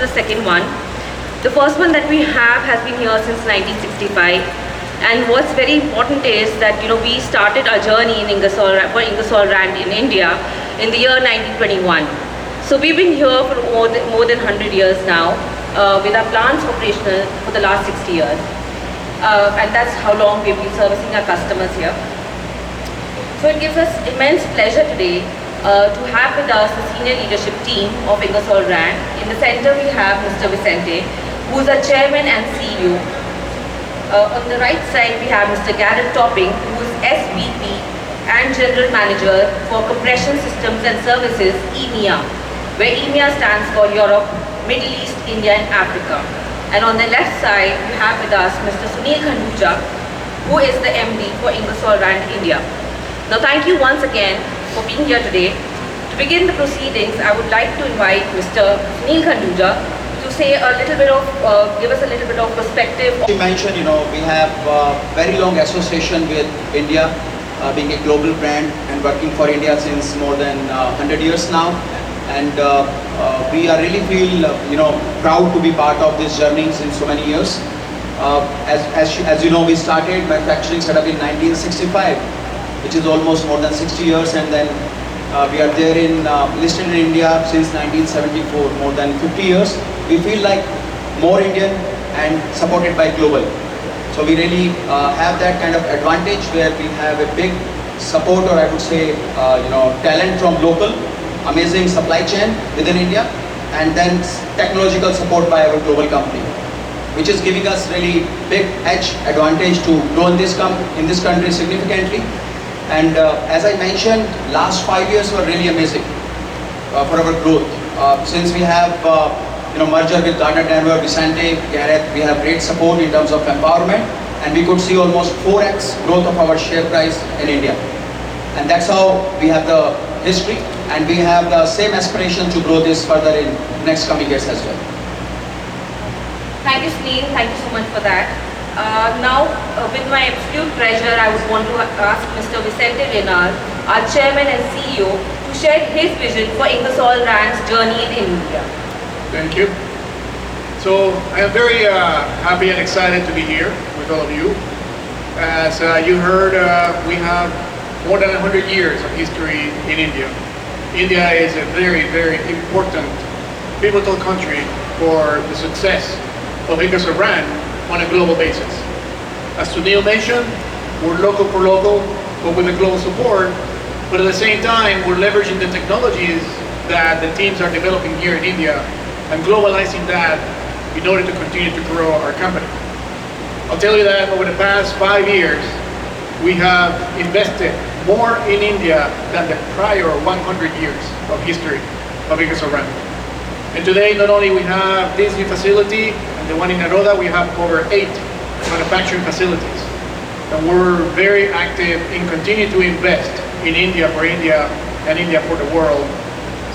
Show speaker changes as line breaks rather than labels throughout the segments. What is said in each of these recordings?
is the second one. The first one that we have has been here since 1965. And what's very important is that we started our journey in Ingersoll Rand in India in the year 1921. So we've been here for more than 100 years now, with our plants operational for the last 60 years. And that's how long we've been servicing our customers here. So it gives us immense pleasure today to have with us the senior leadership team of Ingersoll Rand. In the center we have Mr. Vicente, who is our chairman and CEO. On the right side we have Mr. Ghalib, who is SVP and General Manager for Compression Systems and Services, EMEA, where EMEA stands for Europe, Middle East, India and Africa. And on the left side we have with us Mr. Sunil Khanduja, who is the MD for Ingersoll Rand India. Now thank you once again for being here today. To begin the proceedings, I would like to invite Mr. Sunil Khanduja to say a little bit of, give us a little bit of perspective.
You mentioned, we have a very long association with India, being a global brand and working for India since more than 100 years now. And we are really feel, proud to be part of this journey since so many years. As you know, we started manufacturing setup in 1965, which is almost more than 60 years, and then we are there listed in India since 1974, more than 50 years. We feel like more Indian and supported by global. So we really have that kind of advantage where we have a big support, or I would say, talent from local, amazing supply chain within India, and then technological support by our global company, which is giving us really big edge advantage to grow in this country significantly. And as I mentioned, last 5 years were really amazing for our growth. Since we have merger with Gardner Denver, Vicente, Gareth, we have great support in terms of empowerment, and we could see almost 4x growth of our share price in India. And that's how we have the history, and we have the same aspiration to grow this further in next coming years as well.
Thank you, Sunil. Thank you so much for that. Now, with my absolute pleasure, I would want to ask Mr. Vicente Renal, our Chairman and CEO, to share his vision for Ingersoll Rand's journey in India.
Thank you. So, I am very happy and excited to be here with all of you. As you heard, we have more than 100 years of history in India. India is a very, very important, pivotal country for the success of Ingersoll Rand on a global basis. As Sunil mentioned, we're local for local, but with a global support, but at the same time, we're leveraging the technologies that the teams are developing here in India and globalizing that in order to continue to grow our company. I'll tell you that over the past 5 years, we have invested more in India than the prior 100 years of history of Ingersoll Rand. And today, not only we have this new facility and the one in Naroda, we have over 8 manufacturing facilities. And we're very active in continuing to invest in India for India and India for the world.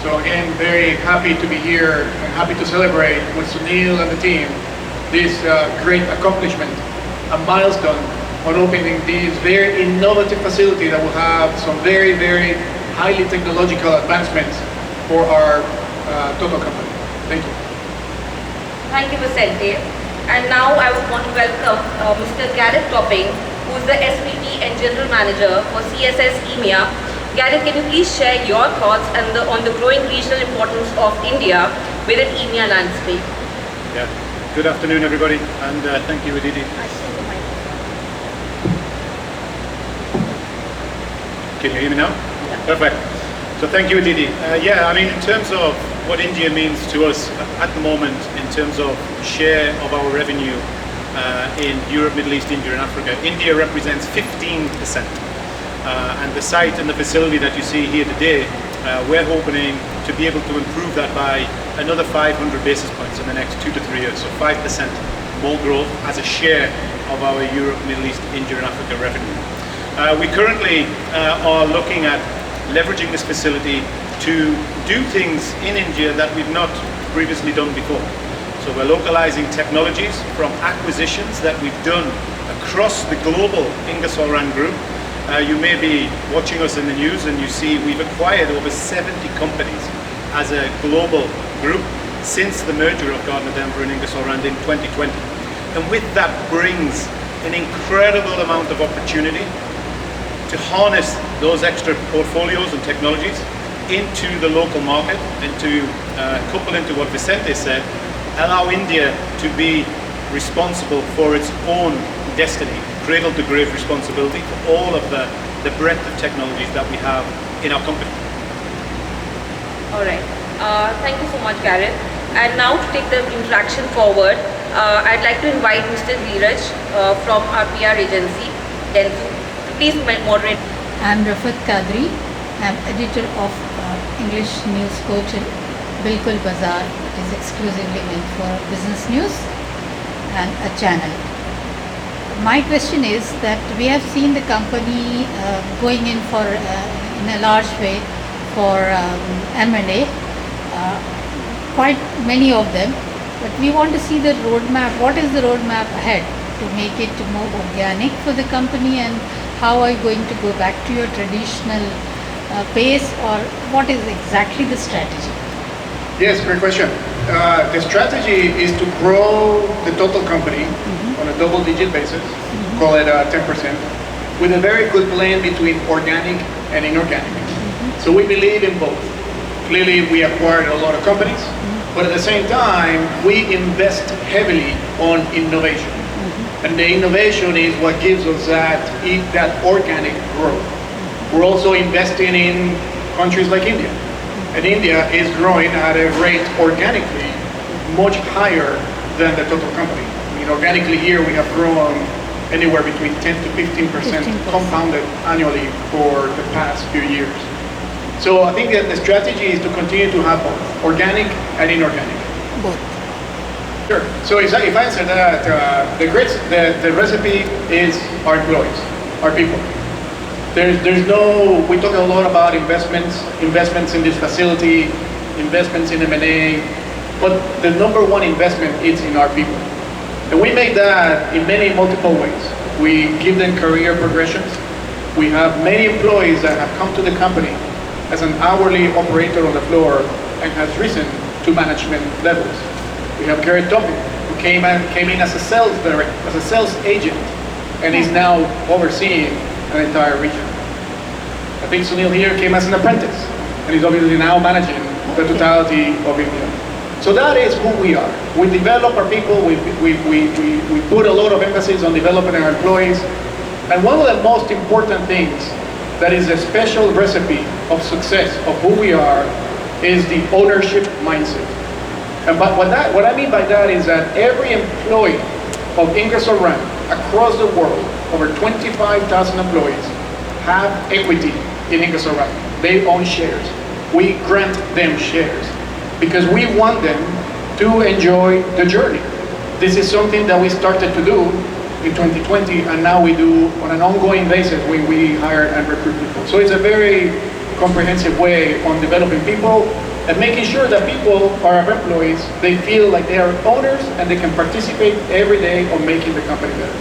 So again, very happy to be here and happy to celebrate with Sunil and the team this great accomplishment, a milestone on opening this very innovative facility that will have some very, very highly technological advancements for our total company. Thank you.
Thank you, Vicente. And now I would want to welcome Mr. Gareth Topping, who is the SVP and General Manager for CSS EMEA. Gareth, can you please share your thoughts on the growing regional importance of India within EMEA landscape?
Yeah. Good afternoon, everybody, and thank you, Aditi. Can you hear me now? Yeah. Perfect. So thank you, Aditi. In terms of what India means to us at the moment, in terms of share of our revenue in Europe, Middle East, India and Africa, India represents 15%. And the site and the facility that you see here today, we're hoping to be able to improve that by another 500 basis points in the next 2 to 3 years. So 5% more growth as a share of our Europe, Middle East, India and Africa revenue. We currently are looking at leveraging this facility to do things in India that we've not previously done before. So we're localizing technologies from acquisitions that we've done across the global Ingersoll Rand group. You may be watching us in the news and you see we've acquired over 70 companies as a global group since the merger of Gardner Denver and Ingersoll Rand in 2020. And with that brings an incredible amount of opportunity to harness those extra portfolios and technologies into the local market, and to couple into what Vicente said, allow India to be responsible for its own destiny, cradle to grave responsibility for all of the breadth of technologies that we have in our company.
All right. Thank you so much, Gareth. And now to take the interaction forward, I'd like to invite Mr. Dheeraj from our PR agency, Dentsu. Please moderate.
I'm Rafat Kadri. I'm editor of English news portal Bilkul Bazaar. It is exclusively meant for business news and a channel. My question is that we have seen the company going in for in a large way for M&A, quite many of them, but we want to see the roadmap. What is the roadmap ahead to make it more organic for the company, and how are you going to go back to your traditional pace, or what is exactly the strategy?
Yes, great question. The strategy is to grow the total company on a double-digit basis, call it 10%, with a very good blend between organic and inorganic. So we believe in both. Clearly, we acquired a lot of companies, but at the same time, we invest heavily on innovation. And the innovation is what gives us that organic growth. We're also investing in countries like India. And India is growing at a rate organically much higher than the total company. I mean, organically here we have grown anywhere between 10 to 15% compounded annually for the past few years. So I think that the strategy is to continue to have both organic and inorganic.
Both.
Sure. So if I answer that, the recipe is our employees, our people. There's no, we talk a lot about investments in this facility, investments in M&A, but the number one investment is in our people. And we make that in multiple ways. We give them career progressions. We have many employees that have come to the company as an hourly operator on the floor and has risen to management levels. We have Gareth Topping, who came in as a sales director, as a sales agent, and is now overseeing an entire region. I think Sunil here came as an apprentice, and is obviously now managing the totality of India. So that is who we are. We develop our people, we put a lot of emphasis on developing our employees, and one of the most important things that is a special recipe of success of who we are is the ownership mindset. And but what I mean by that is that every employee of Ingersoll Rand across the world, over 25,000 employees, have equity in Ingersoll Rand. They own shares. We grant them shares because we want them to enjoy the journey. This is something that we started to do in 2020, and now we do on an ongoing basis when we hire and recruit people. So it's a very comprehensive way on developing people and making sure that people, our employees, they feel like they are owners and they can participate every day on making the company better.